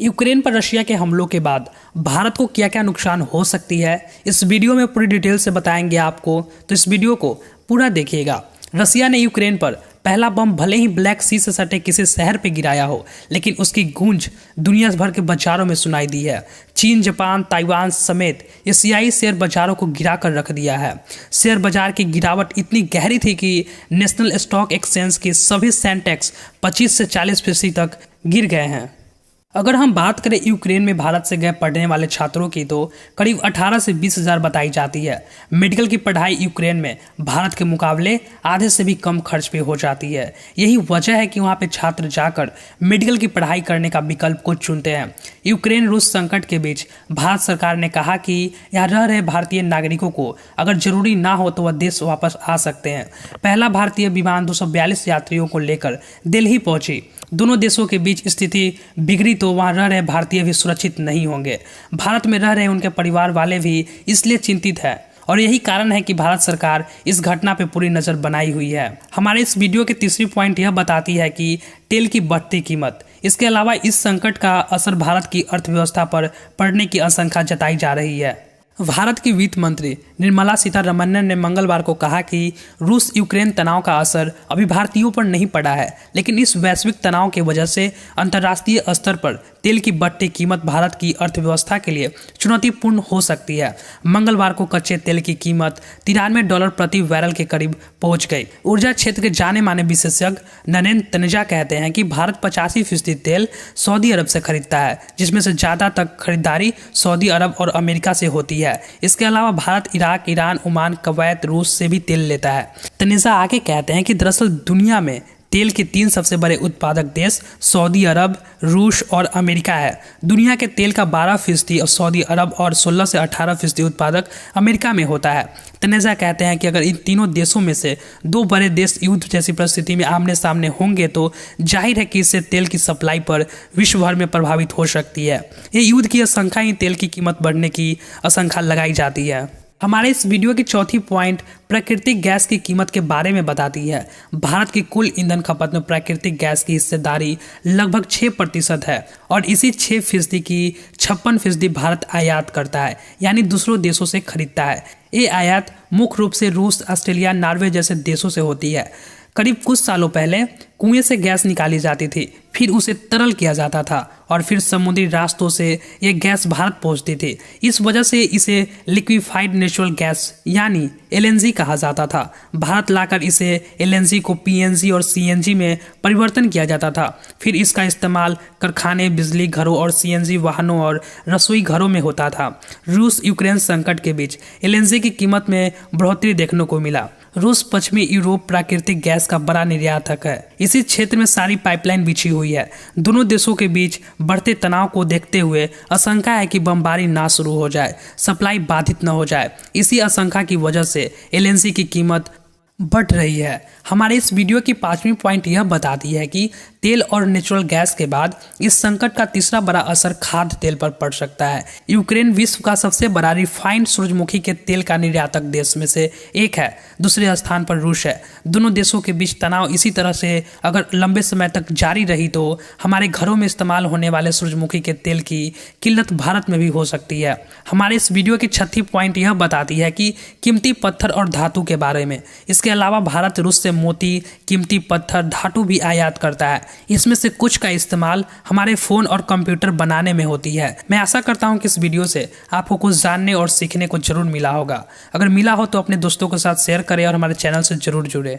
Ukraine पर Russia के हमलों के बाद भारत को क्या क्या नुकसान हो सकती है, इस वीडियो में पूरी डिटेल से बताएंगे आपको, तो इस वीडियो को पूरा देखिएगा। रशिया ने यूक्रेन पर पहला बम भले ही ब्लैक सी से सटे किसी शहर पर गिराया हो, लेकिन उसकी गूंज दुनिया भर के बाजारों में सुनाई दी है। चीन, जापान, ताइवान समेत एशियाई शेयर बाजारों को गिरा कर रख दिया है। शेयर बाजार की गिरावट इतनी गहरी थी कि नेशनल स्टॉक एक्सचेंज के सभी सेंसेक्स 25 से 40% तक गिर गए हैं। अगर हम बात करें यूक्रेन में भारत से गए पढ़ने वाले छात्रों की, तो करीब 18 से 20 हज़ार बताई जाती है। मेडिकल की पढ़ाई यूक्रेन में भारत के मुकाबले आधे से भी कम खर्च पे हो जाती है। यही वजह है कि वहाँ पे छात्र जाकर मेडिकल की पढ़ाई करने का विकल्प को चुनते हैं। यूक्रेन रूस संकट के बीच भारत सरकार ने कहा कि यहाँ रह रहे भारतीय नागरिकों को अगर जरूरी ना हो तो वह देश वापस आ सकते हैं। पहला भारतीय विमान 242 यात्रियों को लेकर दिल्ली पहुंची। दोनों देशों के बीच स्थिति बिगड़ी तो वहां रह रहे भारतीय भी सुरक्षित नहीं होंगे। भारत में रह रहे उनके परिवार वाले भी इसलिए चिंतित है और यही कारण है कि भारत सरकार इस घटना पर पूरी नज़र बनाई हुई है। हमारे इस वीडियो की तीसरी पॉइंट यह बताती है कि तेल की बढ़ती कीमत। इसके अलावा इस संकट का असर भारत की अर्थव्यवस्था पर पड़ने की आशंका जताई जा रही है। भारत की वित्त मंत्री निर्मला सीतारमण ने मंगलवार को कहा कि रूस यूक्रेन तनाव का असर अभी भारतीयों पर नहीं पड़ा है, लेकिन इस वैश्विक तनाव की वजह से अंतर्राष्ट्रीय स्तर पर तेल की बढ़ती कीमत भारत की अर्थव्यवस्था के लिए चुनौतीपूर्ण हो सकती है। मंगलवार को कच्चे तेल की कीमत $93 प्रति बैरल के करीब पहुंच गई। ऊर्जा क्षेत्र के जाने माने विशेषज्ञ नरेंद्र तनेजा कहते हैं कि भारत 85% तेल सऊदी अरब से खरीदता है, जिसमें से ज़्यादा तक खरीदारी सऊदी अरब और अमेरिका से होती है। इसके अलावा Bharat Iraq, Iran, Oman, Kuwait, रूस से भी तेल लेता है। तनेजा आगे कहते हैं कि दरअसल दुनिया में तेल के 3 सबसे बड़े उत्पादक देश सऊदी अरब, रूस और अमेरिका है। दुनिया के तेल का 12% और सऊदी अरब और 16 से 18% उत्पादक अमेरिका में होता है। तनेजा कहते हैं कि अगर इन तीनों देशों में से 2 बड़े देश युद्ध जैसी परिस्थिति में आमने सामने होंगे तो जाहिर है कि इससे तेल की सप्लाई पर विश्व भर में प्रभावित हो सकती है। ये युद्ध की आशंका ही तेल की कीमत बढ़ने की आशंका लगाई जाती है। हमारे इस वीडियो की चौथी पॉइंट प्राकृतिक गैस की कीमत के बारे में बताती है। भारत की कुल ईंधन खपत में प्राकृतिक गैस की हिस्सेदारी लगभग 6% है और इसी 6% की 56% भारत आयात करता है, यानी दूसरों देशों से खरीदता है। ये आयात मुख्य रूप से रूस, ऑस्ट्रेलिया, नॉर्वे जैसे देशों से होती है। करीब कुछ सालों पहले कुएं से गैस निकाली जाती थी, फिर उसे तरल किया जाता था और फिर समुद्री रास्तों से यह गैस भारत पहुंचती थी। इस वजह से इसे लिक्विफाइड नेचुरल गैस यानी LNG कहा जाता था। भारत लाकर इसे LNG को PNG और CNG में परिवर्तन किया जाता था। फिर इसका इस्तेमाल कारखाने, बिजली घरों और CNG वाहनों और रसोई घरों में होता था। रूस यूक्रेन संकट के बीच LNG की कीमत में बढ़ोतरी देखने को मिला। रूस पश्चिमी यूरोप प्राकृतिक गैस का बड़ा निर्यातक है। इसी क्षेत्र में सारी पाइपलाइन बिछी हुई है। दोनों देशों के बीच बढ़ते तनाव को देखते हुए आशंका है कि बमबारी ना शुरू हो जाए, सप्लाई बाधित न हो जाए। इसी आशंका की वजह से LNG की कीमत बढ़ रही है। हमारे इस वीडियो की 5वीं पॉइंट यह बताती है कि तेल और नेचुरल गैस के बाद इस संकट का तीसरा बड़ा असर खाद्य तेल पर पड़ सकता है। यूक्रेन विश्व का सबसे बड़ा रिफाइंड सूरजमुखी के तेल का निर्यातक देश में से एक है। दूसरे स्थान पर रूस है। दोनों देशों के बीच तनाव इसी तरह से अगर लंबे समय तक जारी रही तो हमारे घरों में इस्तेमाल होने वाले सूरजमुखी के तेल की किल्लत भारत में भी हो सकती है। हमारे इस वीडियो की 6वीं पॉइंट यह बताती है कि कीमती पत्थर और धातु के बारे में। इसके अलावा भारत रूस से मोती, कीमती पत्थर, धातु भी आयात करता है। इसमें से कुछ का इस्तेमाल हमारे फ़ोन और कंप्यूटर बनाने में होती है। मैं आशा करता हूं कि इस वीडियो से आपको कुछ जानने और सीखने को जरूर मिला होगा। अगर मिला हो तो अपने दोस्तों के साथ शेयर करें और हमारे चैनल से जरूर जुड़े।